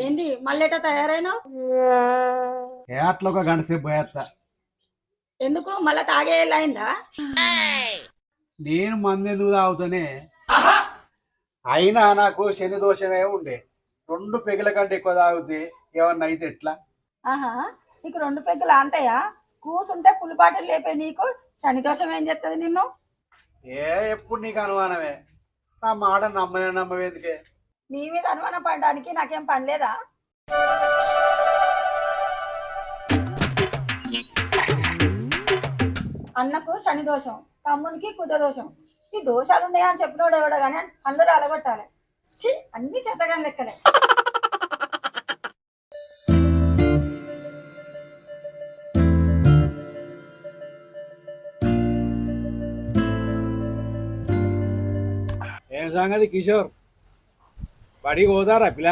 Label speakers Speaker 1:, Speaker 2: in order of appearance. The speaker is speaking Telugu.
Speaker 1: ఏంది మళ్ళెట తయారైనావు?
Speaker 2: ఏ అట్లా ఒక గంట సేపు పోయేస్తా.
Speaker 1: ఎందుకు మళ్ళా తాగేయాలైందా?
Speaker 2: నేను మంది ఎందుకు తాగుతానే? అయినా నాకు శని దోషమే ఉండే. 2 పెగుల కంటే ఎక్కువ తాగితే ఏమన్నా అయితే ఎట్లా?
Speaker 1: ఆహా, నీకు 2 పెగ్గులు అంటాయా? కూసుంటే పులిపాటలు లేపే నీకు శని దోషం ఏం చేస్తుంది నిన్ను?
Speaker 2: ఎప్పుడు నీకు అనుమానమే? నా మాట నమ్మవేదికే.
Speaker 1: నీ మీద అనుమానం పడడానికి నాకేం పని లేదా? అన్నకు శని దోషం, తమ్మునికి కుజ దోషం. ఈ దోషాలు ఉన్నాయా అని చెప్పినోడు ఎవడో కానీ అందరూ అలగొట్టాలి. ఛీ, అన్ని చెత్తగాని లెక్కలే.
Speaker 2: ఏం సంగతి కిషోర్? బడికి పోతారా పిల్ల?